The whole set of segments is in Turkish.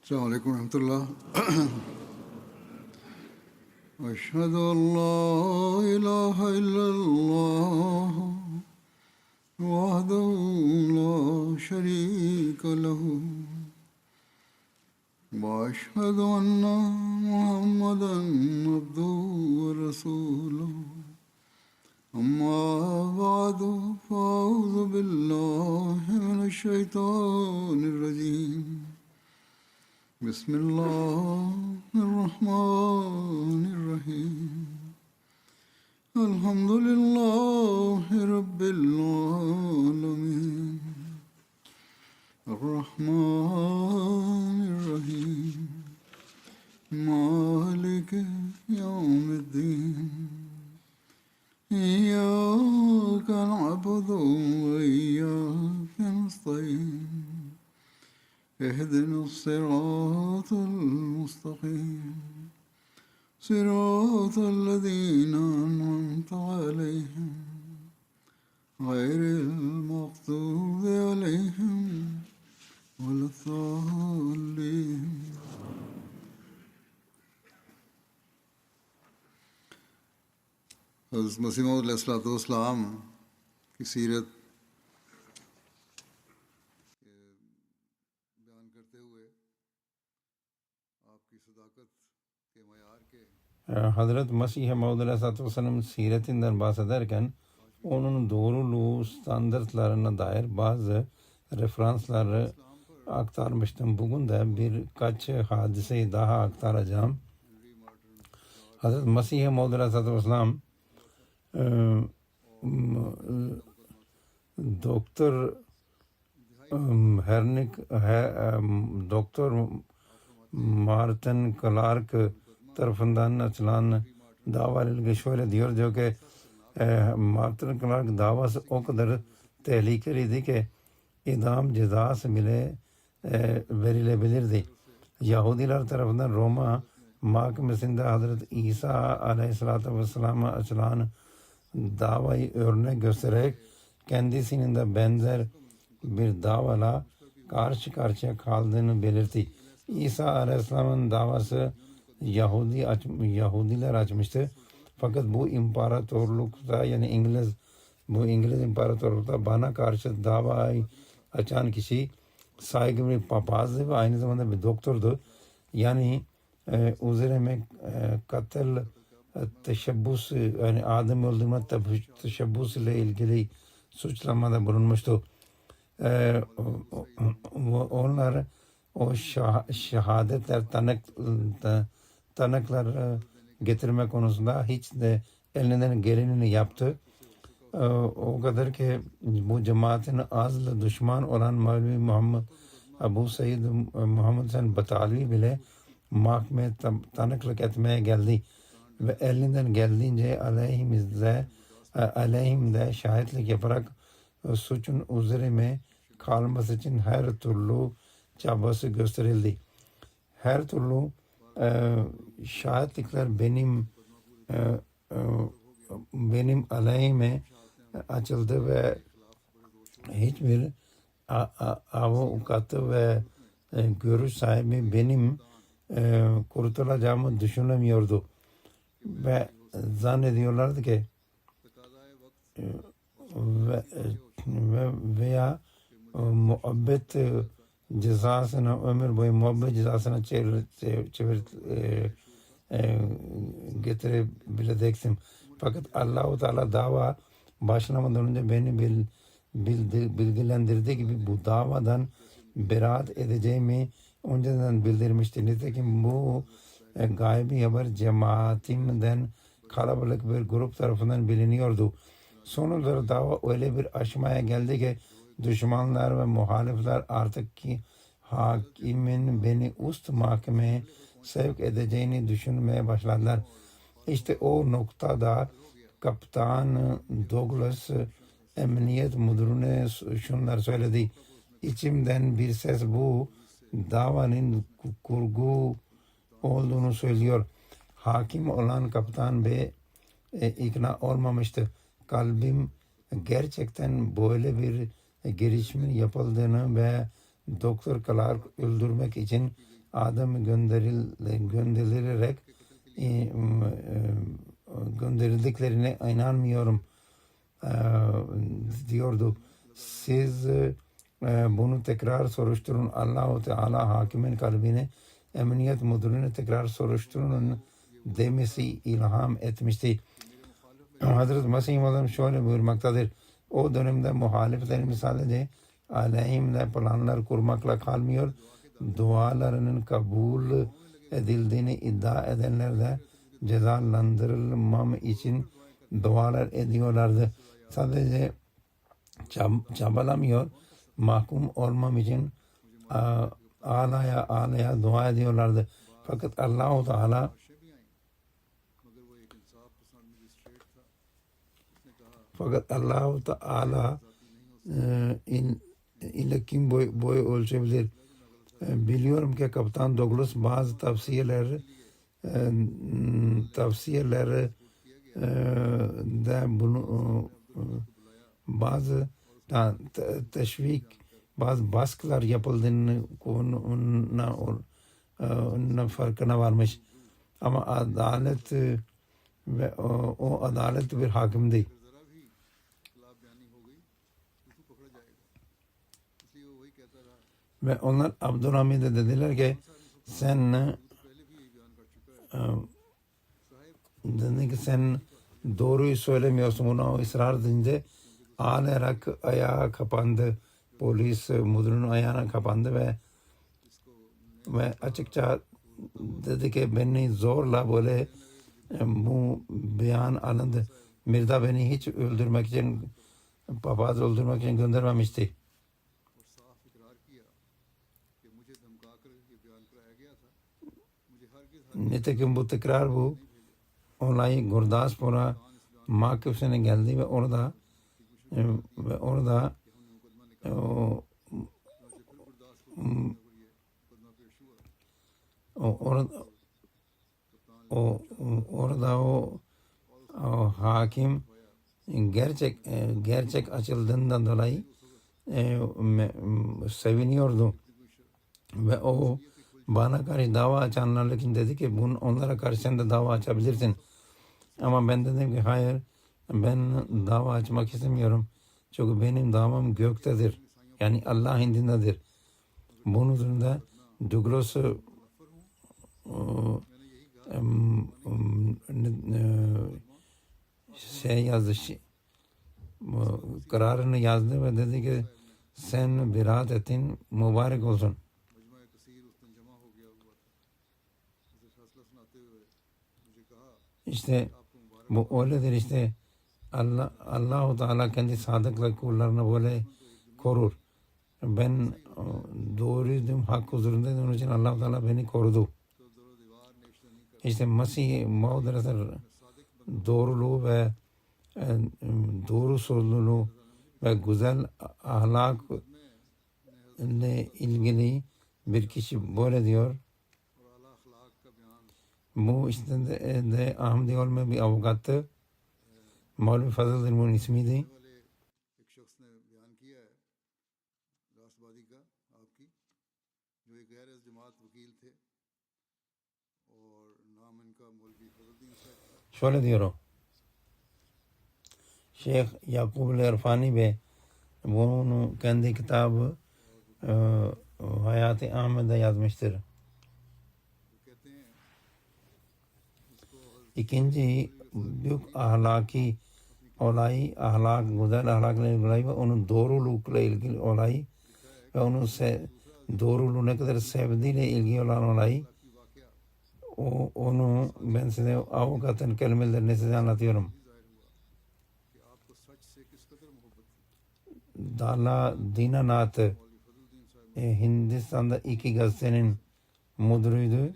السلام عليكم ورحمة الله. أشهد أن لا إله إلا الله وحده لا شريك له وأشهد أن محمدا عبده ورسوله أما بعد فأعوذ بالله من الشيطان الرجيم بسم الله الرحمن الرحيم الحمد لله رب العالمين الرحمن الرحيم مالك يوم الدين إياك نعبد وإياك نستعين اهدنا الصراط المستقيم صراط الذين أنعمت عليهم غير المغضوب عليهم ولا الضالين. हज़रत मसीह मौऊद अलैहिस्सलाम की सीरत बयान करते हुए आपकी सदाकत के मयार के Hazret Mesih Maud Aleyhisselatü Vesselam'ın siretinden bahsederken onun doğruluğu standartlarına dair bazı referansları aktarmıştım. Bugün de birkaç hadiseyi daha aktaracağım. Hazret Mesih Maud Aleyhisselatü Vesselam Doktor Doktor Martin Clark tarafından açılan dava ile ilgili şöyle diyor ki Martin Clark davası o kadar tehlikeliydi ki idam cezası bile verilebilirdi. Yahudiler tarafından Roma mahkemesinde Hazreti İsa Aleyhisselatü Vesselam'a açılan davayı örnek göstererek kendisinin de benzer bir davala karşı karşıya kaldığını belirtti. İsa Aleyhisselam'ın davası Yahudiler açmıştı. Fakat bu imparatorlukta yani İngiliz imparatorlukta bana karşı davayı açan kişi saygın bir papazdı ve aynı zamanda bir doktordu. Yani üzerime katil teşebbüs yani adam öldürme teşebbüs ile ilgili suçlamada bulunmuştu. Onlar o şehadetler tanıklar getirme konusunda hiç de elinden gelenini yaptı. O kadar ki bu cemaatin azlı düşman olan Mevlevi Muhammed Abu Said Muhammed Sen Batalvi bile mahkemeye tanıklık etmeye geldi ve elinden geldiğince aleyhimde şahitlik yaparak suçun üzerime kalması için her türlü çabası gösterildi. Her türlü şahitlikler benim aleyhime açıldı ve hiçbir avukatı ve görüş sahibi benim kurtulacağımı düşünemiyordu ve zannediyorlardı ki veya muhabbet cezasına ömür boyu muhabbet cezasına getirebileceksin. Fakat Allah-u Teala dava başlamadan önce beni bilgilendirdiği gibi bu davadan beraat edeceğimi önceden bildirmişti. Nitekim bu gaybi haber cemaatimden kalabalık bir grup tarafından biliniyordu. Sonunda dava öyle bir aşamaya geldi ki düşmanlar ve muhalifler artık ki hakimin beni üst mahkemeye sevk edeceğini düşünmeye başladılar. İşte o noktada Kaptan Douglas emniyet müdürüne şunlar söyledi. İçimden bir ses bu davanın kurgu olduğunu söylüyor. Hakim olan Kaptan Bey ikna olmamıştı. Kalbim gerçekten böyle bir girişimin yapıldığını ve Doktor Clark öldürmek için Adem gönderilerek gönderildiklerine inanmıyorum diyordu. Siz bunu tekrar soruşturun. Allah-u Teala hakimin kalbine emniyet müdürüne tekrar soruşturun demesi ilham etmişti. Hazreti Mesih Maud şöyle buyurmaktadır. O dönemde muhaliflerin sadece aleyhimle planlar kurmakla kalmıyor, dualarının kabul edildiğini iddia edenler de cezalandırılmam için dualar ediyorlardı. Sadece çabalamıyor, mahkum olmam için ağlaya dua ediyorlardı. Fakat Allah-u Teala ile kim boy ölçebilir? Biliyorum ki Kaptan Douglas bazı tavsiyeleri de bunu bazı teşvik, bazı baskılar yapıldığını farkına varmış. Ama adalet ve o adalet bir hakim değil. Ve onlar Abdülhamid'e dediler ki sen doğruyu söylemiyorsun. Ona o ısrar edince ağlayarak ayağa kapandı. Polis müdürünün ayağına kapandı ve açıkça dedi ki beni zorla böyle bu beyan alındı. Mirza beni hiç öldürmek için, papazı öldürmek için göndermemişti. Nitekim bu tekrar bu olay Gurdaspur'a mahkemesine geldi ve orada o hakim gerçek açıldığından dolayı seviniyordu ve o bana karşı dava açanlar için dedi ki onlara karşı sen de dava açabilirsin. Ama ben dedim ki hayır, ben dava açmak istemiyorum. Çünkü benim davam göktedir. Yani Allah indindedir. Bunun üzerinde Douglas yazdı, kararını yazdı ve dedi ki sen beraat ettin, mübarek olsun. İşte bu öyledir işte. Allah-u Teala kendi sadıkla kullarını böyle korur. Ben doğruydum, hak huzurundaydım. Onun için Allah-u Teala beni korudu. İşte Mesih Maud doğruluğu ve doğru sözlülüğü ve güzel ahlak ile ilgili bir kişi böyle diyor. Bu işte de Ahmedi Yol में भी अवगत मौलवी फजल इल्मुन इसमी थी. Şöyle diyor o. Şeyh Yakub el-Irfani Bey bunu kendi kitabı Hayat-ı Ahmet'de yazmıştır. İkinci büyük ahlaki olay, güzel ahlakla ilgili ve onun doğrulukla ilgili olay ve onun doğruluğu ne kadar sevdiğiyle ilgili olan olay, onu ben size avukatın kelimelerine size anlatıyorum. Dala Dinanath Hindistan'da 2 gazetenin müdürüydü.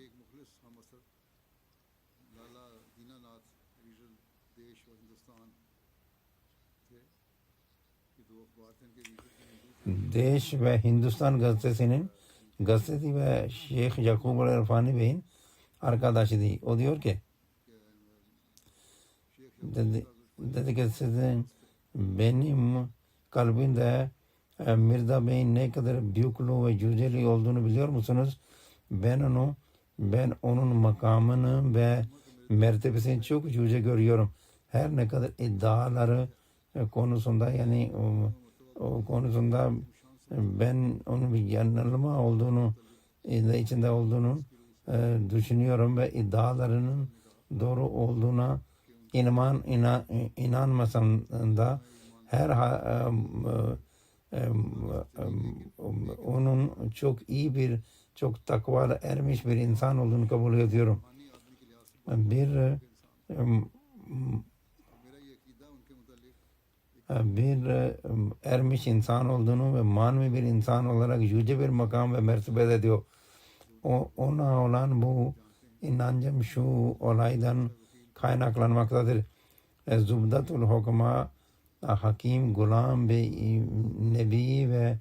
Deş ve Hindustan gazetesinin gazetesi ve Şeyh Yakub el-Irfani Bey'in arkadaşıydı. O diyor ki dedi ki sizin benim kalbimde Mirza Bey'in ne kadar büyüklüğü ve yüceliği olduğunu biliyor musunuz? Ben onun makamını ve mertebesini çok yüce görüyorum. Her ne kadar iddiaları konusunda yani o konusunda ben onun bir yanılma olduğunu içinde olduğunu düşünüyorum ve iddialarının doğru olduğuna inanmasam da onun çok iyi bir çok takvalı ermiş bir insan olduğunu kabul ediyorum. Bir ermiş insan olduğunu ve manevi bir insan olarak yüce bir makam ve mertebe ediyor. Ona olan bu inancım şu olaydan kaynaklanmaktadır. Zubdatul Hukma Hakim Gulam Bey Nebi ve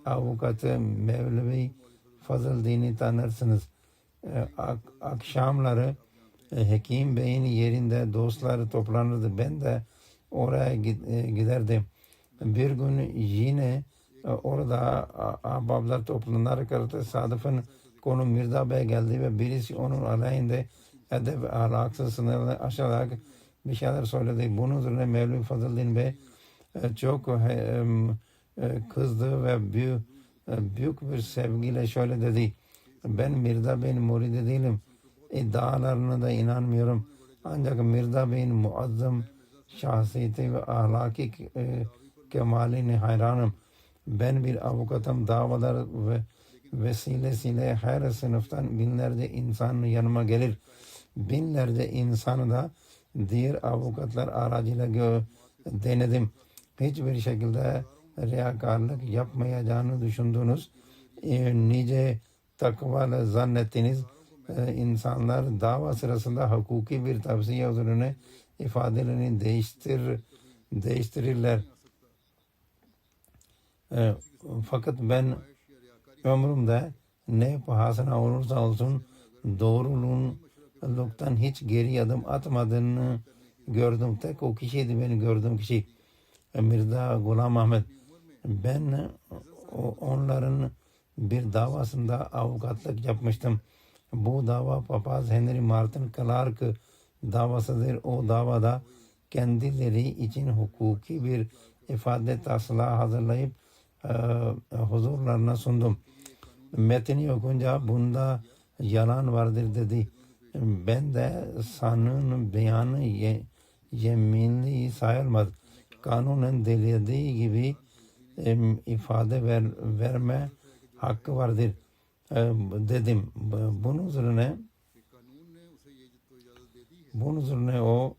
avukatı Mevlevi Fazıl Din'i tanırsınız. Akşamları Hakim Bey'in yerinde dostları toplanırdı. Ben de oraya giderdim. Bir gün yine orada ahbaplar toplanırken tesadüfen konu Mirza Bey geldi ve birisi onun aleyhinde edep ve ahlaksız sınırını aşarak bir şeyler söyledi. Bunun üzerine Mevlevi Fazıl Bey çok kızdı ve büyük bir sevgiyle şöyle dedi. Ben Mirza Bey'in muridi değilim. İddialarına da inanmıyorum. Ancak Mirza Bey'in muazzam şahsiyeti ve ahlaki kemaline hayranım. Ben bir avukatım, davalar ve vesilesiyle her sınıftan binlerce insan yanıma gelir. Binlerce insanı da diğer avukatlar aracıyla denedim. Hiçbir şekilde riyakarlık yapmayacağını düşündünüz. Nice takvalı zannettiniz. İnsanlar dava sırasında hukuki bir tavsiye üzerine ifadelerini değiştirirler. Fakat ben ömrümde ne pahasına olursa olsun doğruluktan hiç geri adım atmadığını gördüm. Tek o kişiydi beni gördüğüm kişi. Mirza Ghulam Ahmed. Ben onların bir davasında avukatlık yapmıştım. Bu dava papaz Henry Martin Clark davasıdır. O davada kendileri için hukuki bir ifade taslağı hazırlayıp huzurlarına sundum. Metni okunca bunda yalan vardır dedi. Ben de sanığın beyanı yeminli sayılmaz. Kanunun dilediği gibi ifade verme hakkı vardır dedim. Bunun üzerine o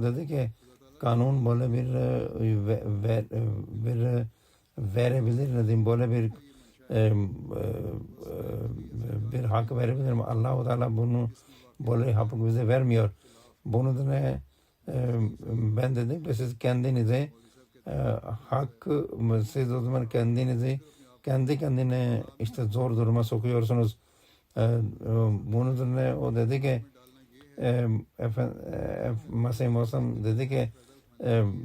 dedi ki kanun böyle bir verebilir dedim. Böyle bir hak verebilir mi? Allah-u Teala bunu böyle hak bize vermiyor. Bunun üzerine ben dedim ki siz kendinize siz o zaman kendinizi kendi kendine işte zor duruma sokuyorsunuz. Bunun üzerine o dedi ki Masih Mausam dedi ki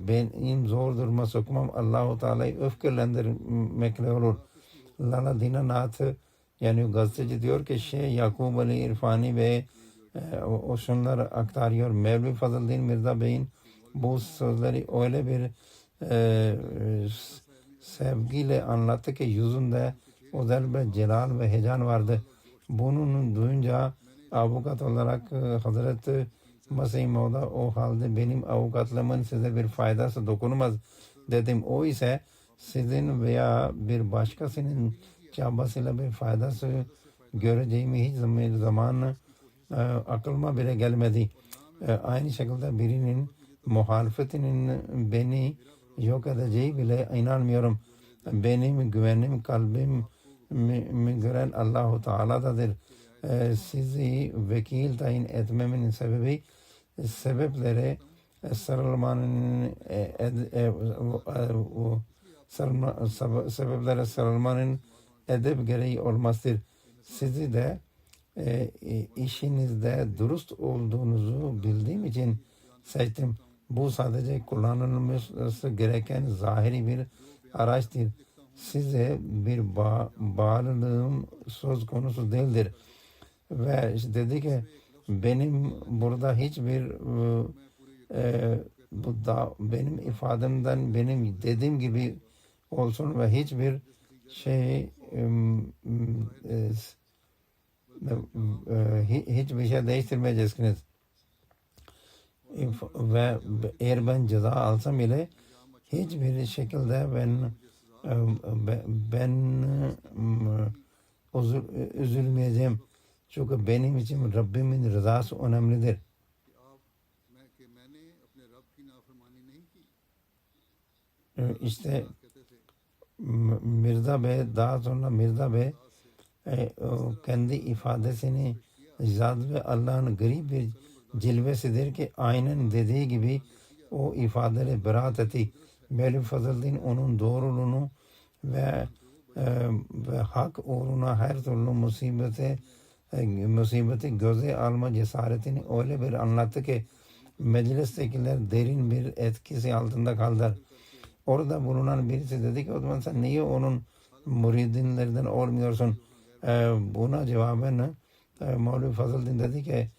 benim zor duruma sokmam Allah-u Teala'yı öfkelendirmekle olur. Lala Dinanath yani gazeteci diyor ki Yakub Ali İrfani ve o şunları aktarıyor. Mevlevi Fazıl Mirza Bey'in bu sözleri öyle bir sevgiyle anlattı ki yüzünde özel bir celal ve heyecan vardı. Bunun duyunca avukat olarak Hazreti Mesih Maud'a o halde benim avukatlığımın size bir faydası dokunmaz dedim. O ise sizin veya bir başkasının çabasıyla bir faydası göreceğimi hiç zaman aklıma bile gelmedi. Aynı şekilde birinin muhalefetinin beni yok edeceği bile inanmıyorum. Benim güvenim kalbim gören Allah-u Teala'dadır. Sizi vekil tayin etmemin sebepleri sarılmanın edep gereği olmasıdır. Sizi de işinizde dürüst olduğunuzu bildiğim için seçtim. Bu sadece kullanılması gereken zahiri bir araçtır. size bir bağlılığım söz konusu değildir. Ve işte dedi ki benim burada hiçbir bu da benim ifademden benim dediğim gibi olsun ve hiçbir şey hiçbir şey değiştirmeyeceksiniz. Ve eğer ben ceza alsam bile hiçbir şekilde ben üzülmeyeceğim. Çünkü benim için Rabbimin rızası önemlidir. İşte Mirza Bey daha sonra Mirza Bey kendi ifadesini Zat ve Allah'ın garip bir cilvesidir ki aynen dediği gibi o ifadeleri beraat etti. Mevlid Fazlıddin onun doğruluğunu ve hak uğruna her türlü musibeti göze alma cesaretini öyle bir anlattı ki meclistekiler derin bir etkisi altında kaldılar. Orada bulunan birisi dedi ki o zaman sen niye onun muridinlerden olmuyorsun? Buna cevaben Mevlid Fazlıddin dedi ki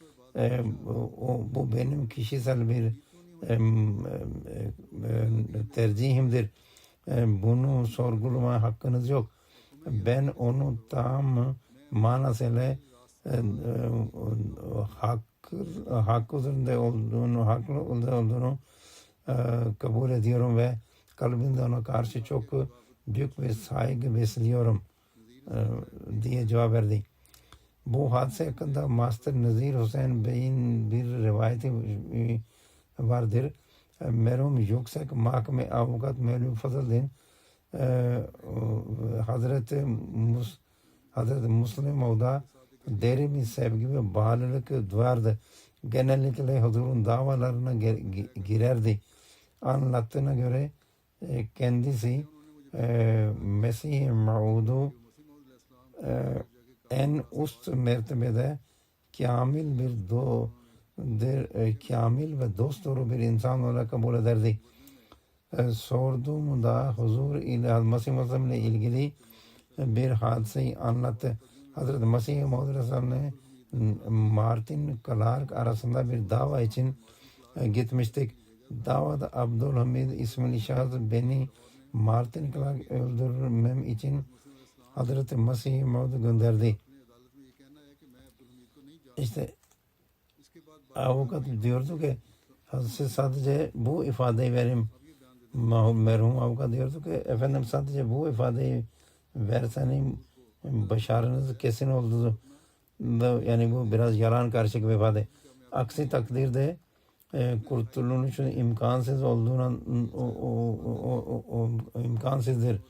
bu benim kişisel bir tercihimdir. Bunu sorgulama hakkınız yok. Ben onu tam manasıyla hak üzerinde olduğunu, haklı olduğunu kabul ediyorum ve kalbimde ona karşı çok büyük bir saygı besliyorum diye cevap verdi. Bu hadise hakkında Master Nazir Hüseyin Bey'in bir rivayeti vardır. Merhum yüksek mahkeme avukat Mevlid Fazlıddin Hazreti Müslim Mev'da derin bir sevgi ve bağlılık duyardı. Genellikle huzurun davalarına girerdi. Anlattığına göre kendisi Mesih-i Maud'u en üst mertebede kamil ve dost doğru bir insan olarak kabul ederdi. Sorduğumda huzur ile Mesih Muhammed ile ilgili bir hadiseyi anlattı. Hazreti Mesih Muhammed Martin Clark arasında bir dava için gitmiştik. Davada Abdülhamid isimli şahıs beni Martin Clark öldürmem için Hazreti Mesih Muhammed'ı gönderdi. İşte avukat diyordu ki siz sadece bu ifadeyi verin. Merhum avukat diyordu ki efendim sadece bu ifadeyi verseniz başarınız kesin oldu. Yani bu biraz yalan karışık bir ifade. Aksi takdirde kurtuluşun imkansız olduğuna imkansızdır.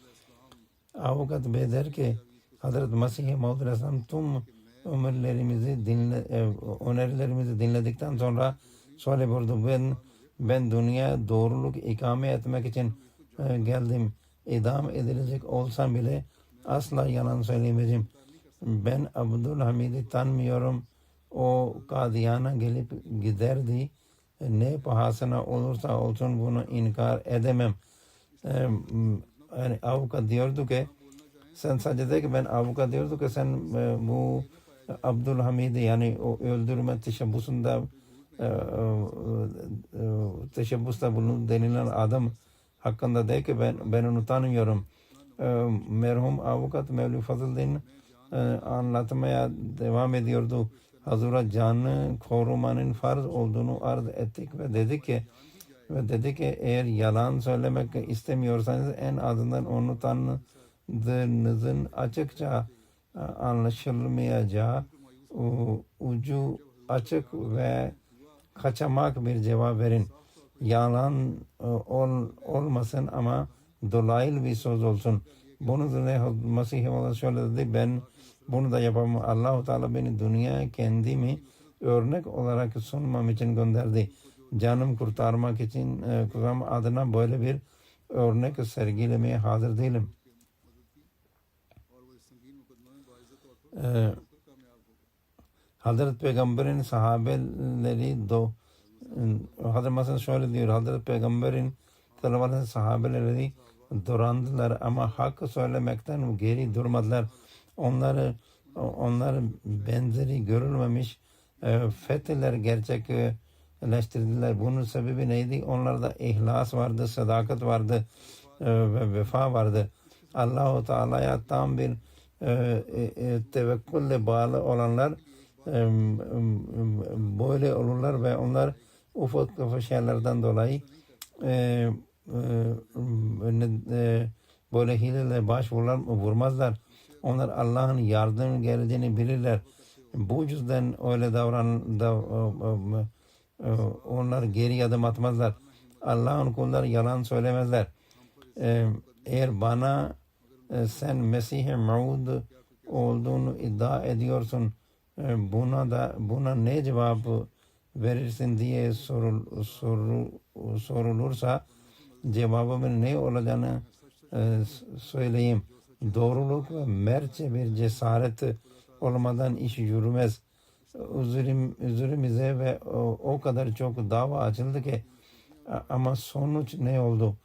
Avukat Bey der ki Hazreti Mesih Maud Aleyhisselam tüm önerilerimizi dinledikten sonra şöyle buyurdu. Ben dünya doğruluk ikame etmek için geldim. İdam edilecek olsam bile asla yalan söylemeyeceğim. Ben Abdülhamid'i tanımıyorum. O Kadiyana gelip giderdi. Ne pahasına olursa olsun bunu inkar edemem. Yani avukat diyordu ki sen sadece de ki ben avukat diyordu ki sen bu Abdülhamid'i yani o öldürme teşebbüste bunu denilen adam hakkında de ki ben onu tanımıyorum. Merhum avukat Mevlid Fazlıddin anlatmaya devam ediyordu. Hazura canı korumanın farz olduğunu arz ettik ve dedi ki eğer yalan söylemek istemiyorsanız en azından onu tanıdığınızın açıkça anlaşılmayacağı ucu açık ve kaçamak bir cevap verin. Yalan olmasın ama dolaylı bir söz olsun. Bunun üzerine Mesih Maud şöyle dedi ben bunu da yapamam. Allah-u Teala beni dünyaya kendimi örnek olarak sunmam için gönderdi. Canım kurtarmak adına böyle bir örnek sergilemeye hazır değilim. Hazreti Peygamber'in sahabeleri Hazreti Mesih şöyle diyor. Hazreti Peygamber'in sahabeleri durandılar ama hakkı söylemekten geri durmadılar. Onları benzeri görülmemiş fetihler gerçekleştirdiler. Bunun sebebi neydi? Onlarda ihlas vardı, sadakat vardı ve vefa vardı. Allah-u Teala'ya tam bir tevekkülle bağlı olanlar böyle olurlar ve onlar ufak ufak şeylerden dolayı böyle hileyle vurmazlar. Onlar Allah'ın yardım geleceğini bilirler. Bu yüzden öyle onlar geri adım atmazlar. Allah'ın kulları yalan söylemezler. Eğer bana sen Mesih-i Maud olduğunu iddia ediyorsun, buna ne cevap verirsin diye sorulursa cevabımın ne olacağını söyleyeyim. Doğruluk ve mertçe bir cesaret olmadan iş yürümez. Üzerimize ve o kadar çok dava açıldı ki ama sonuç ne oldu?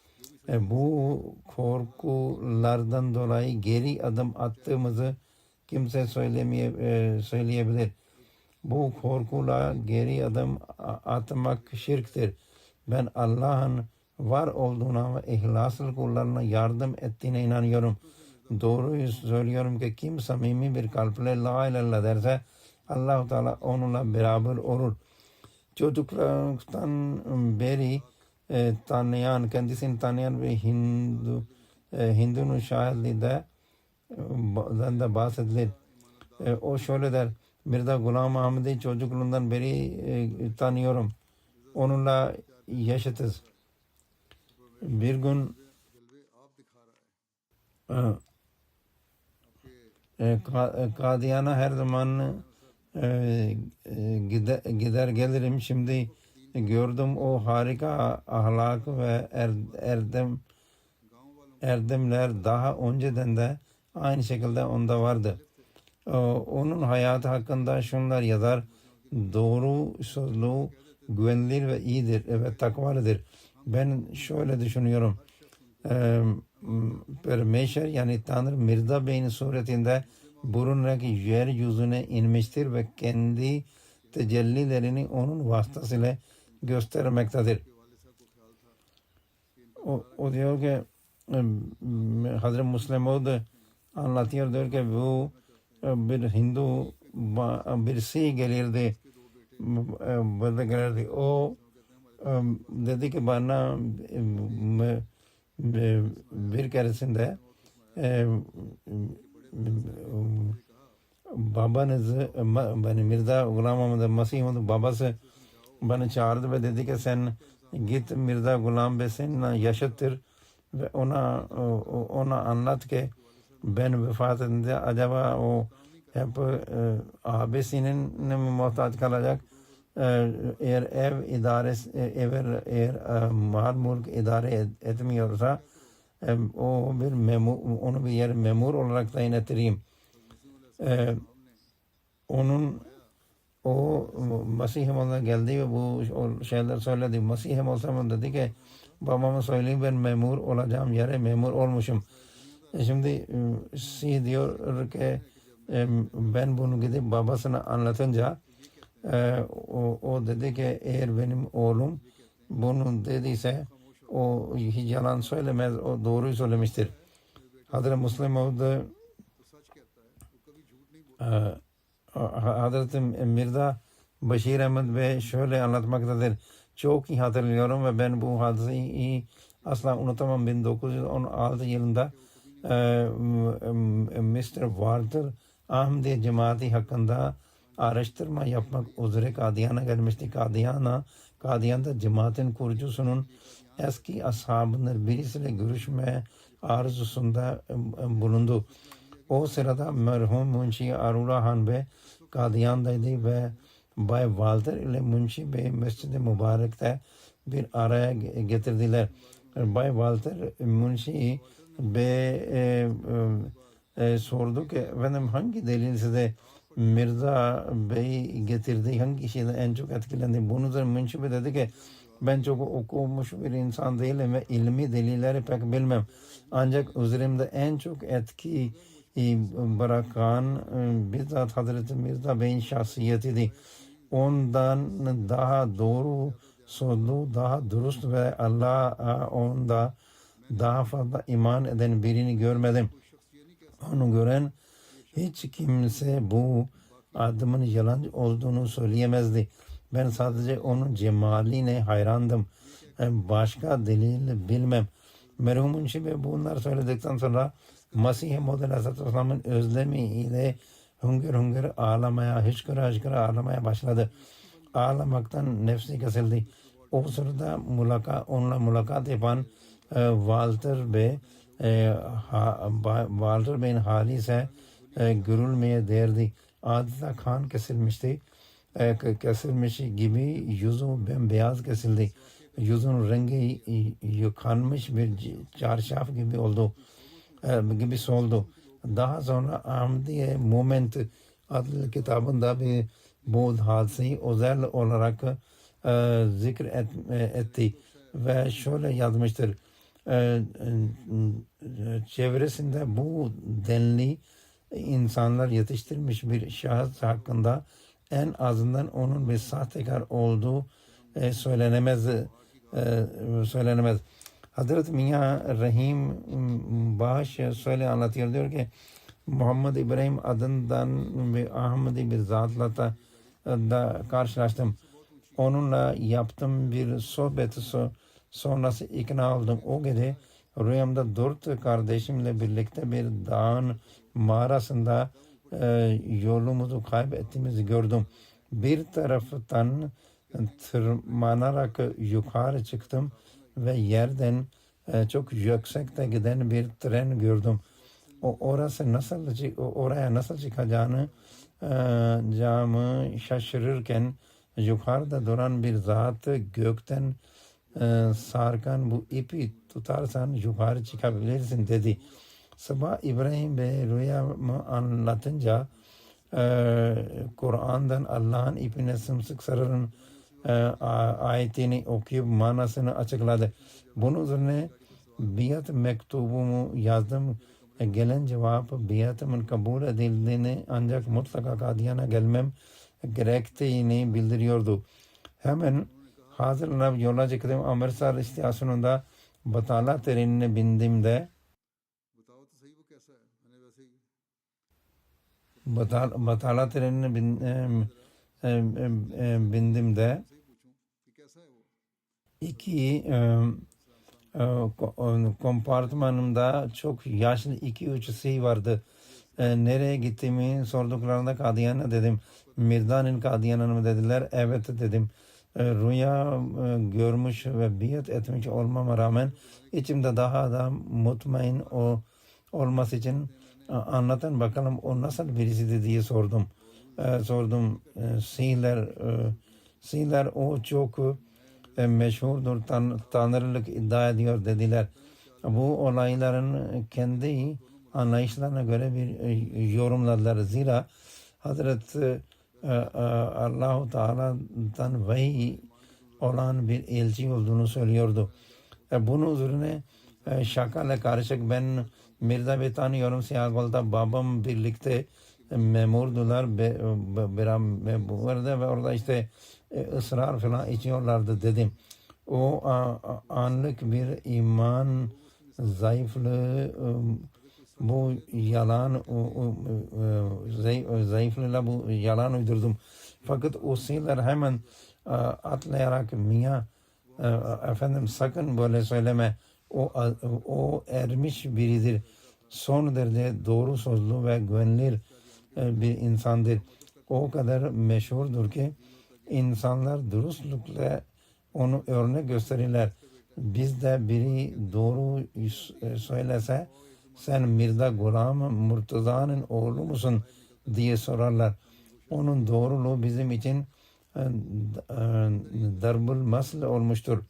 Bu korkulardan dolayı geri adım attığımızı kimse söyleyebilir. Bu korkuyla geri adım atmak şirktir. Ben Allah'ın var olduğuna ve ihlaslı kullarına yardım ettiğine inanıyorum. Doğruyu söylüyorum ki kim samimi bir kalple la ilahe illallah derse Allah-u Teala onunla beraber olur. Çocukluktan beri kendisini tanıyan ve Hindu'nun şahitliğinden de bahsedilir. O şöyle der, Mirza Gulam Ahmet'i çocukluğundan beri tanıyorum. Onunla yaşatız. Bir gün Kadiyan'a her zaman gider gelirim. Şimdi gördüm o harika ahlak ve erdemler daha önceden de aynı şekilde onda vardı. Onun hayatı hakkında şunlar yazar. Doğru sözlü, güvenilir ve iyidir ve takvalıdır. Ben şöyle düşünüyorum. Permeşer yani Tanrı Mirza Bey'in suretinde bulunarak yeryüzüne inmiştir ve kendi tecellilerini onun vasıtasıyla göstermektedir. O diyor ki Hazreti Müslim Maud anlatıyor, diyor ki bu bir Hindu birisi gelirdi. Burada gelirdi. O dedi ki bana bir keresinde babanız beni Mirza Gulam Ahmed Mesih'in babası bana çağırdı ve dedi ki sen git Mirza Gulam Bey seninle yaşatır ve ona anlat ki ben vefat edince acaba o hep abisinin mi muhtaç kalacak, eğer mal mülk idare etmiyorsa onu bir yer memur olarak tayin ettireyim. O Mesih'im ona geldi ve bu şeyler söyledi. Mesih'im olsam dedi ki babama söyleyeyim ben memur olacağım yere memur olmuşum. Şimdi diyor ki ben bunu gidip babasına anlatınca o dedi ki eğer benim oğlum bunu dediyse o hiç yalan söylemez, o doğruyu söylemiştir. Hazreti Müslim Maud Hazreti Mirza Bashir Ahmed Bey şöyle anlatmaktadır. Çok iyi hatırlıyorum ve ben bu hadiseyi asla unutamam. 1916 yılında Mr. Walter Ahmedi cemaati hakkında araştırma yapmak üzere Kadiyan'a gelmişti. Kadiyan'da cemaatin kurucusunun eski ashabının birisiyle görüşme arzusunda bulundu. O sırada merhum Munshi Arula Han Bey Kadiyan'daydı ve Bay Walter ile Munshi Bey Mescid-i Mübarek'te bir araya getirdiler. Bay Walter Munshi Bey sordu ki efendim hangi delil size Mirza Bey getirdiği hangi şeyden en çok etkilendi? Bunun üzerine Münşibi dedi ki ben çok okumuş bir insan değilim ve ilmi delilleri pek bilmem. Ancak üzerimde en çok etki bırakan bizzat Hazreti Mirza Bey'in şahsiyetiydi. Ondan daha doğru sözlü, daha dürüst ve Allah'a onda daha fazla iman eden birini görmedim. Onu gören hiç kimse bu adamın yalan olduğunu söyleyemezdi. Ben sadece onun cemaline hayrandım. Başka delil bilmem. Merhumun şimdi bunlar söyledikten sonra Mesih-i Maud Aleyhisselam'ın özlemi ile hüngür hüngür ağlamaya, hıçkıra hıçkıra ağlamaya başladı. Ağlamaktan nefsi kesildi. O sırada onunla mülakat yapan Walter Bey Walter Bey'in hali ise görülmeye değerdi. Adeta kan kesilmişti. Kesilmiş gibi yüzü bembeyaz kesildi. Yüzün rengi yıkanmış bir çarşaf gibi oldu. Gibi soldu. Daha sonra Ahmediye Moment adlı kitabında bir bu hadiseyi özel olarak etti ve şöyle yazmıştır. Çevresinde bu denli insanlar yetiştirmiş bir şahıs hakkında en azından onun bir sahtekar olduğu söylenemez. Hazreti Minya Rahim Baş şöyle anlatıyor, diyor ki Muhammed İbrahim adından bir Ahmedi bir zatla da karşılaştım. Onunla yaptığım bir sohbet sonrası ikna oldum. O gece rüyamda 4 kardeşimle birlikte bir dağın mağarasında yolumuzu kaybettiğimizi gördüm. Bir taraftan tırmanarak yukarı çıktım ve yerden çok yüksekte giden bir tren gördüm. Oraya nasıl çıkacağını şaşırırken yukarıda duran bir zatı gökten sarkan bu ipi tutarsan yukarı çıkabilirsin dedi. Sabah İbrahim Bey rüyamı anlatınca Kur'an'dan Allah'ın ipine sımsıkı sarılın ayetini okuyup manasını açıkladı. Bunun üzerine biat mektubumu yazdım. Gelen cevap biatımın kabul edildiğini ancak mutlaka Kadiyana gelmem gerektiğini bildiriyordu. Hemen hazırlanıp yola çıktım. Amritsar istasyonunda Batala trenine bindiğimde बताओ तो सही वो कैसा है, मैंने वैसे ही Batala trenine bindiğimde सही पूछूं कि कैसा है वो। iki kompartmanımda çok yaşlı 2-3 şey vardı. Nereye gittiğimi sorduklarında Kadiyana dedim. Mirda'nın Kadiyana'nı mı dediler. Evet dedim. Rüya görmüş ve biat etmiş olmama rağmen içimde daha da mutmain olması için anlatın bakalım o nasıl birisidir diye sordum. Sihler o çok meşhurdur, tanrılık iddia ediyor dediler. Bu olayların kendi anlayışlarına göre bir yorumladılar. Zira Hazreti Allah-u Teala'dan vahiy olan bir elçi olduğunu söylüyordu. Bunun üzerine şakayla karışık ben Mirza Bey tanıyorum, Siyagol'da babam birlikte memurdular ve orada işte ısrar falan içiyorlardı dedim. O anlık bir iman zayıflığı bu yalan zayıflığıyla bu yalan uydurdum. Fakat o şeyler hemen atlayarak Minya efendim sakın böyle söyleme. O ermiş biridir. Son derece doğru sözlü ve güvenilir bir insandır. O kadar meşhurdur ki insanlar dürüstlükle onu örnek gösterirler. Bizde biri doğru söylese sen Mirza Gulam Murtaza'nın oğlu musun diye sorarlar. Onun doğruluğu bizim için darbul masl olmuştur.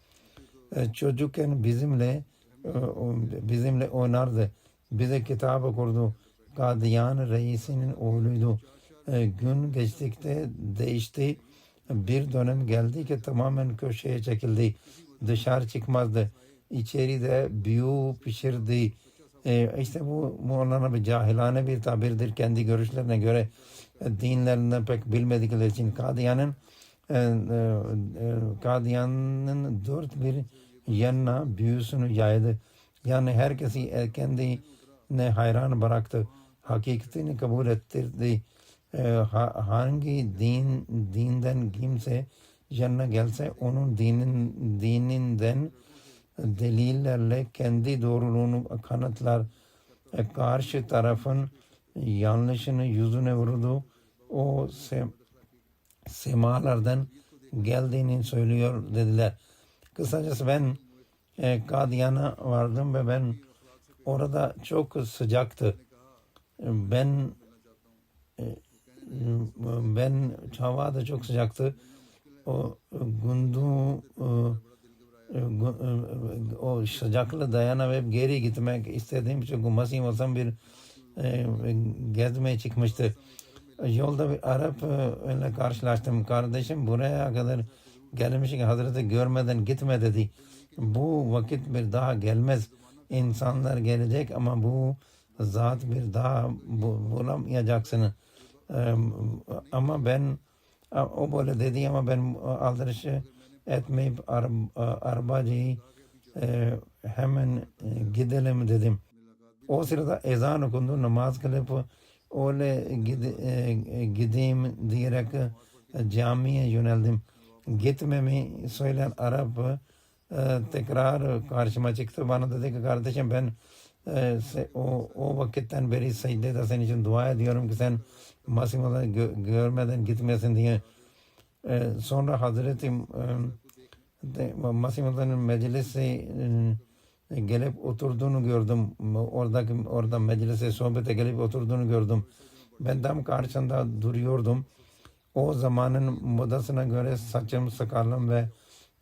Çocukken bizimle oynardı. Bize kitap okurdu. Kadiyan reisinin oğluydu. gün geçtikçe değişti. Bir dönem geldi ki tamamen köşeye çekildi. Dışarı çıkmazdı. İçeride büyü pişirdi. İşte bu Mevlana bir cahilane bir tabirdir. Kendi görüşlerine göre dinlerinden pek bilmedikleri için Kadiyan'ın dört bir yanına büyüsünü yaydı. Yani herkesi kendine hayran bıraktı. Hakikatini kabul ettirdi. Hangi dinden kimse yanına gelse onun dininden delillerle kendi doğruluğunu kanıtlar. Karşı tarafın yanlışını yüzüne vurdu. O semalardan geldiğini söylüyor dediler. Kısacası ben Kadiyan'a vardım ve ben orada çok sıcaktı. Ben hava da çok sıcaktı. O o sıcaklığı dayanamayıp geri gitmek istediğim çünkü Masih olsam bir gezmeye çıkmıştı. Yolda bir Arap ile karşılaştım. Kardeşim buraya kadar gelmiş ki Hazreti görmeden gitme dedi. Bu vakit bir daha gelmez. İnsanlar gelecek ama bu zat bir daha bulamayacaksın. Ama ben o böyle dedi ama ben aldırışı etmeyip arabacıyı hemen gidelim dedim. O sırada ezan okundu, namaz kılıp öyle gideyim diyerek camiye yöneldim. Gitmemi söyleyen Arap tekrar karşıma çıktı. Bana dedi ki kardeşim ben o vakitten beri secdede senin için dua ediyorum ki sen Masih'ı görmeden gitmesin diye. Sonra Hazreti Masih'ın meclise gelip oturduğunu gördüm. Orada meclise sohbete gelip oturduğunu gördüm. Ben tam karşısında duruyordum. O zamanın modasına göre saçım, sakalım ve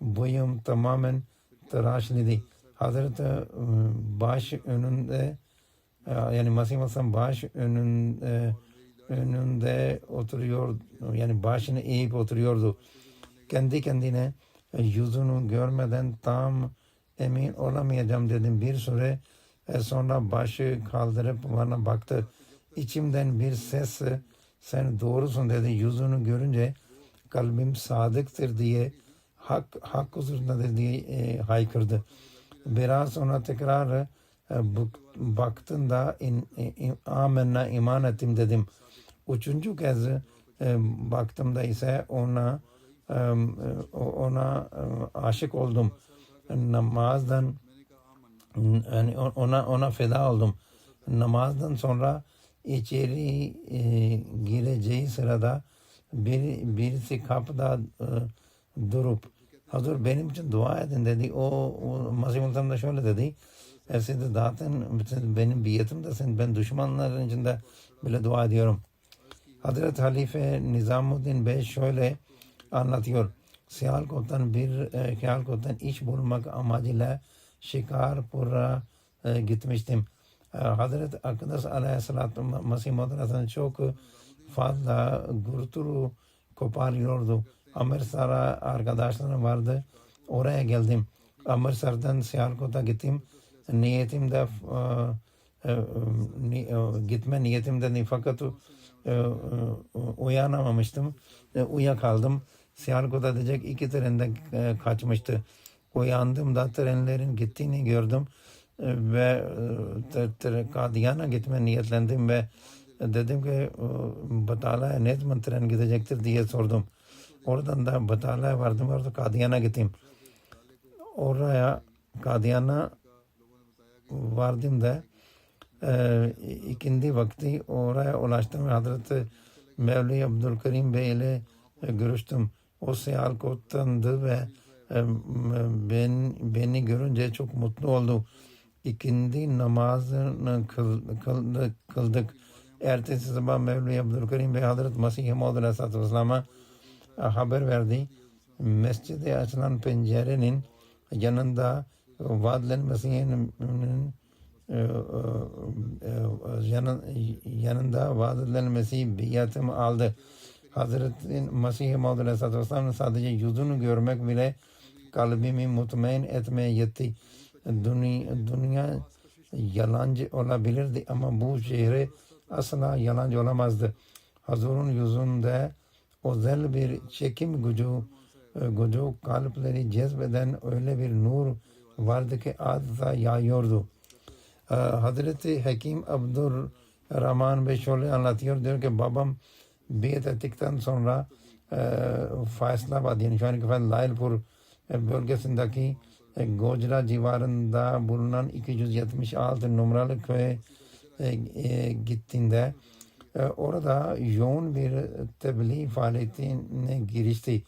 boyum tamamen tıraşlıydı. Hazreti baş önünde yani Masih Masam baş önünde oturuyor yani başını eğip oturuyordu. Kendi kendine yüzünü görmeden tam emin olamayacağım dedim. Bir süre sonra başı kaldırıp bana baktı. İçimden bir ses sen doğrusun dedi. Yüzünü görünce kalbim sadıktır diye hak huzurunda diye haykırdı. Biraz sonra tekrar baktığında amenna iman ettim dedim. Üçüncü kez baktığımda ise ona aşık oldum. Namazdan yani ona feda oldum. Namazdan sonra içeri gireceği sırada birisi kapıda durup Hazır benim için dua edin dedi. O Masih Muhterem de şöyle dedi. Siz de zaten benim biyetimdesin. Ben düşmanların içinde bile dua ediyorum. Hazreti Halife Nizamuddin Bey şöyle anlatıyor. Sialkot'tan iş bulmak amacıyla Şikarpur'a gitmiştim. Hazreti Akdas Aleyhisselatü Masih Muhterem çok fazla gurturu koparıyordu. Amritsar'a arkadaşlarım vardı. Oraya geldim. Amritsar'dan Sialkot'a gittim. Niyetimde gitme niyetimde fakat uyanamamıştım. Uyuyakaldım. Sialkot'a diyecek 2 trenden kaçmıştı. Uyandığımda trenlerin gittiğini gördüm ve Kadiyan'a gitme niyetlendim ve dedim ki Batala'ya ne zaman tren gidecektir diye sordum. Oradan da Batala'ya vardım. Orada Kadiyan'a gittim. Oraya Kadiyan'a vardım da ikindi vakti oraya ulaştım. Hazreti Mevli Abdülkerim Bey ile görüştüm. O Sialkot'tandı ve beni görünce çok mutlu oldu. İkindi namazını kıldık. Ertesi sabah Mevli Abdülkerim Bey Hazreti Masih Maud Aleyhisselatü Vesselam'a haber verdi. Mescide açılan pencerenin yanında Vadlen Mesih'in yanında vaad edilen Mesih biatımı aldı. Hazreti Mesih Maud Aleyhisselatü Vesselam sadece yüzünü görmek bile kalbimi mutmain etmeye yetti. Dünya yalancı olabilirdi ama bu şehre asla yalancı olamazdı. Hazurun yüzünde özel bir çekim gücü kalpleri cezbeden öyle bir nur vardı ki adeta yayıyordu. Hazreti Hakim Abdurrahman Bey şöyle anlatıyor, diyor ki babam biat ettikten sonra Faisalabad yani şu anki Lailpur bölgesindeki Gojra civarında bulunan 276 numaralı köye gittiğinde orada yoğun bir tebliğ faaliyetine girişti.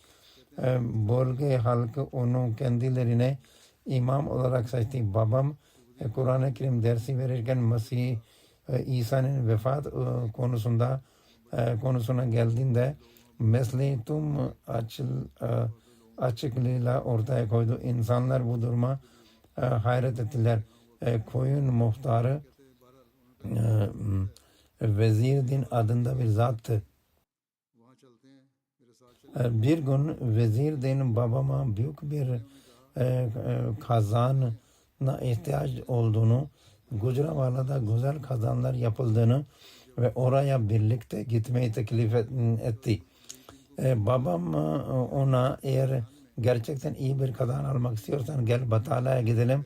Bölge halkı onu kendilerine imam olarak seçti. Babam Kur'an-ı Kerim dersi verirken Mesih İsa'nın vefat konusuna geldiğinde mesleği tüm açıklığıyla ortaya koydu. İnsanlar bu duruma hayret ettiler. Koyun muhtarı Vezirdin adında bir zattı. Bir gün Vezirdin babama büyük bir kazana ihtiyaç olduğunu, Gujranwala'da güzel kazanlar yapıldığını ve oraya birlikte gitmeyi teklif etti. Babam ona eğer gerçekten iyi bir kazan almak istiyorsan gel Batala'ya gidelim.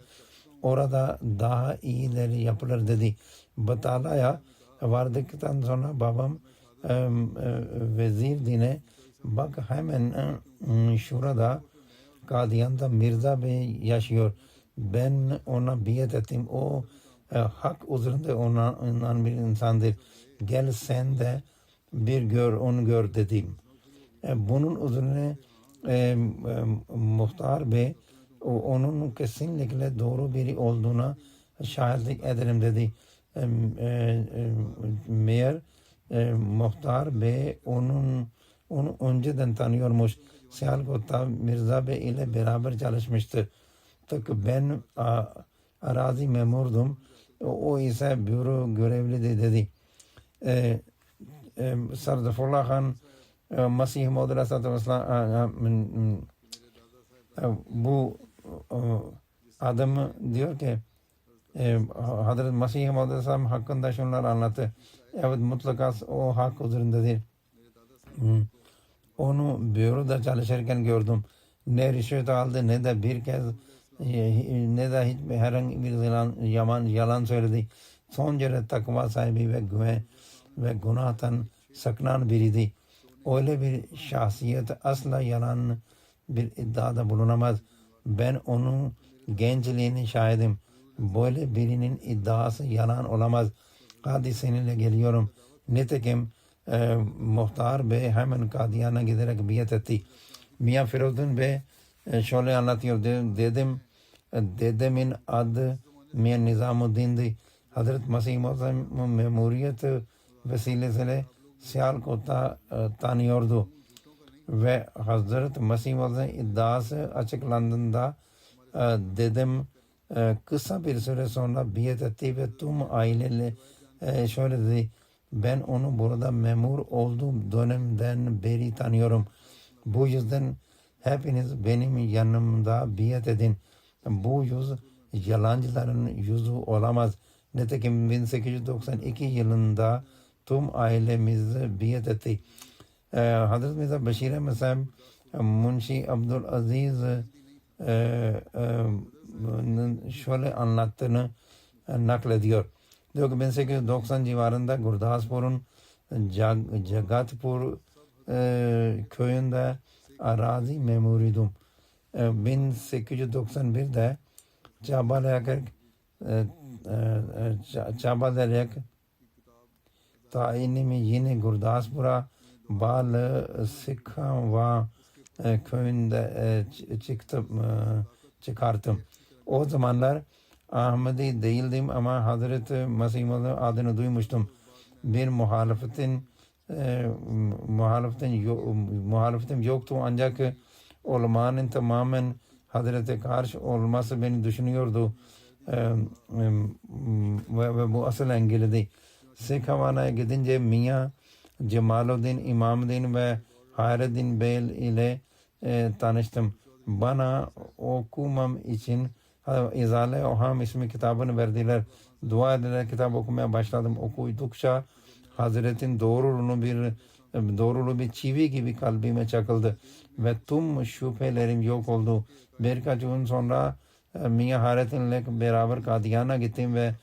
Orada daha iyileri yapılır dedi. Batala'ya vardıktan sonra babam Vezirdin'e bak hemen şurada Kadiyan'da Mirza Bey yaşıyor. Ben ona biat ettim. O hak üzerinde olan bir insandır. Gel sen de onu gör dedim. Bunun üzerine muhtar bey onun kesinlikle doğru biri olduğuna şahitlik ederim dedi. Meğer muhtar bey onu önceden tanıyormuş. Sialkot'ta Mirza Bey ile beraber çalışmıştı. Tıpkı ben arazi memurdum. O ise büro görevliydi dedi. Sardafullah Han Mesih Maud Aleyhisselatü Vesselam bu adamı diyor ki Hazreti Mesih Maud Aleyhisselam hakkında şunlar anlattı. Evet mutlaka o hak üzerindedir. Onu büroda çalışırken gördüm. Ne rüşvet aldı ne de bir kez ne de hiç herhangi bir yalan söyledi. Son derece takva sahibi ve güven ve günahtan sakınan biriydi. Öyle bir şahsiyet asla yalan bir iddiada bulunamaz. Ben onun gençliğini şahidim. Böyle birinin iddiası yalan olamaz. Hadi seninle geliyorum. Nitekim muhtar bey hemen Kadiyan'a giderek biat etti. Mia Firuddin Bey şöyle anlatıyor. Dedemin adı Mia Nizamuddin'di. Hazreti Mesih Maud'un memuriyet vesilesiyle Sialkot'ta tanıyordu. Ve Hazreti Mesih Maud'un iddiası açıklandığında dedem kısa bir süre sonra biat etti ve tüm aileyle şöyle dedi. Ben onu burada memur olduğum dönemden beri tanıyorum. Bu yüzden hepiniz benim yanımda biat edin. Bu yüz yalancıların yüzü olamaz. Nitekim 1892 yılında tüm ailemiz biat etti. Hazreti Mirza Beşir Ahmed Munshi Abdülaziz şöyle anlattığını naklediyor. Diyor ki 1890 civarında Gurdaspur'un Jagatpur köyünde arazi memuruydum. 1891'de çabalayarak tayinimi yine Gurdaspur'a bağlı Sikhanva köyünde çıkarttım. O zamanlar Ahmedi değildim ama Hazreti Mesih Maud'un adını duymuştum. Bir muhalefetim yoktu ancak olmanın tamamen Hazreti karşı olması beni düşünüyordu. ve bu asıl engeli. Sikh Havana'ya gidince Miyan Cemaluddin İmamuddin ve Hayreddin Bey ile tanıştım. Bana okumam için İzale Oham ismi kitabını verdiler. Dua ederek kitap okumaya başladım. Okudukça Hazret'in doğruluğu bir çivi gibi kalbime çakıldı ve tüm şüphelerim yok oldu. Birkaç gün sonra Miyan Hayreddin'le beraber Kadiyan'a gittim ve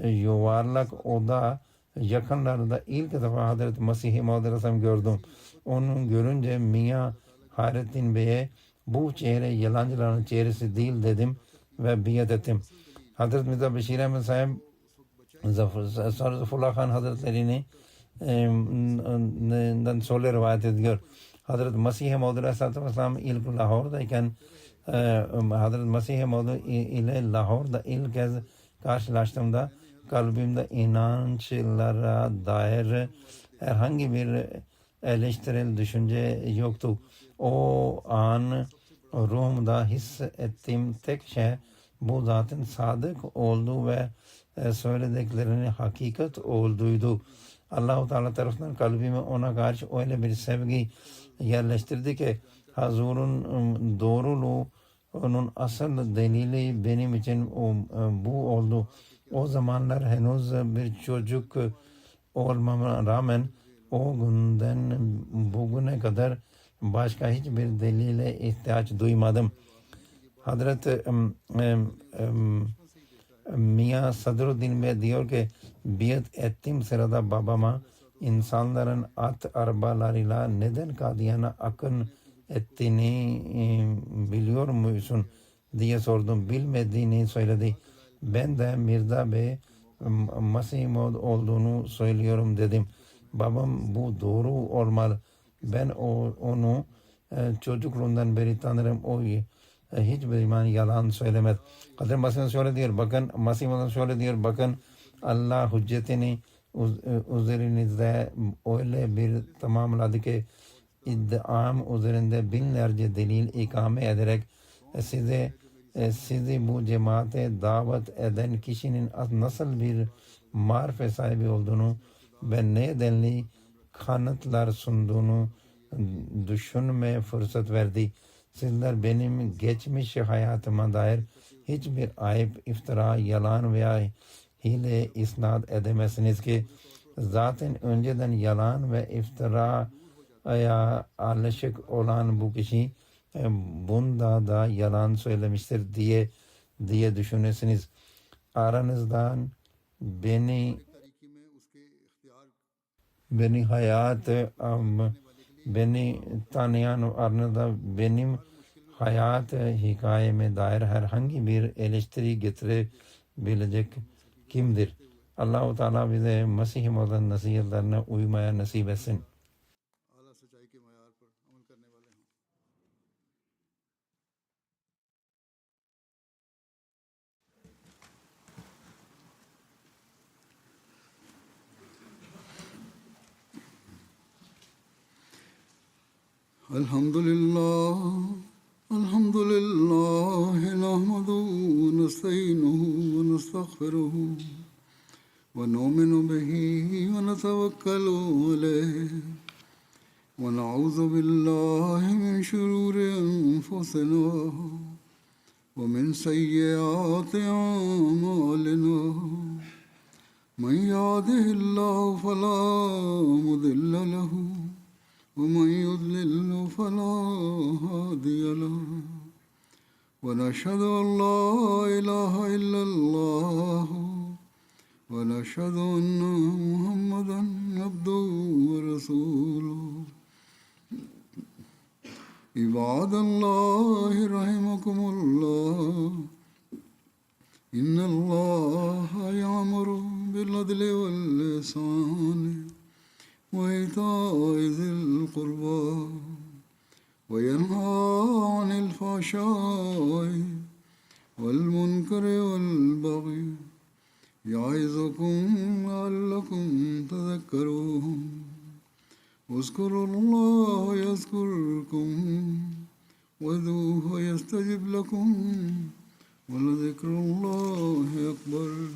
yuvarlak oda yakınlarında ilk defa Hazreti Mesih-i Maud Aleyhisselam gördüm. Onu görünce Miyan Hayreddin Bey'e bu çehre yalancıların çehresi değil dedim ve biat ettim. Hazreti Mirza Beşir Ahmet Sahib Zarfullah Khan Hazretleri'ni şöyle rivayet ediyor. Hazreti Mesih-i Maud Aleyhisselam ilk Lahor'dayken Hazreti Mesih-i Maud ile Lahor'da ilk kez karşılaştığımda kalbimde inançlara dair herhangi bir eleştirel düşünce yoktu. O an ruhumda hissettiğim tek şey bu zatın sadık olduğu ve söylediklerinin hakikat olduğuydu. Allah-u Teala tarafından kalbime ona karşı öyle bir sevgi yerleştirdi ki Hazur'un doğruluğu onun asıl delili benim için bu oldu. O zamanlar henüz bir çocuk olmama rağmen o günden bugüne kadar başka hiçbir delile ihtiyaç duymadım. Hazreti Miyan Sadruddin Bey diyor ki biat ettiğim sırada babama insanların at arabalarıyla neden Kadiyan'a akın ettiğini biliyor musun diye sordum. Bilmediğini söyledi. Ben de Mirza Bey Mesih Maud olduğunu söylüyorum dedim. Babam bu doğru olmalı. Ben onu çocukluğundan beri tanırım. O hiçbir zaman yalan söylemez. Hazreti Mesih şöyle diyor. Bakın Mesih Maud şöyle diyor. Bakın Allah hüccetini üzerinizde öyle bir tamamladı ki iddiam üzerinde binlerce delil ikame ederek sizi bu cemaate davet eden kişinin nasıl bir marifet sahibi olduğunu ve ne denli kanıtlar sunduğunu düşünmeye fırsat verdi. Sizler benim geçmiş hayatıma dair hiçbir ayıp, iftira, yalan veya hile isnat edemezsiniz ki zaten önceden yalan ve iftiraya alışık olan bu kişi bunda da yalan söylemiştir diye düşünürsünüz. Aranızdan beni tanıyan aranızda benim hayat hikayeme dair herhangi bir eleştiri getirebilecek kimdir? Allah-u Teala bize Mesih-i Maud'un nasihatlerine uymaya nasip etsin. Elhamdülillah, elhamdülillah, nahmaduhu ve nestainuhu ve nestağfiruhu ve nu'minu bihi ve netevekkalu aleyh ve na'udzu billahi min şururi enfusina ve min seyyiati a'malina. Men yahdihillahu felâ mudille lehu ومن يضلل فلا هادي له ونشهد أن لا إله إلا الله ونشهد أن محمدا عبده ورسوله عباد الله رحمكم الله إن الله يأمر بالعدل والإحسان وإيتاء ذي القربى وينهى عن الفحشاء والمنكر والبغي يعظكم لعلكم تذكرون اذكروا الله يذكركم وادعوه يستجب لكم ولذكر الله أكبر.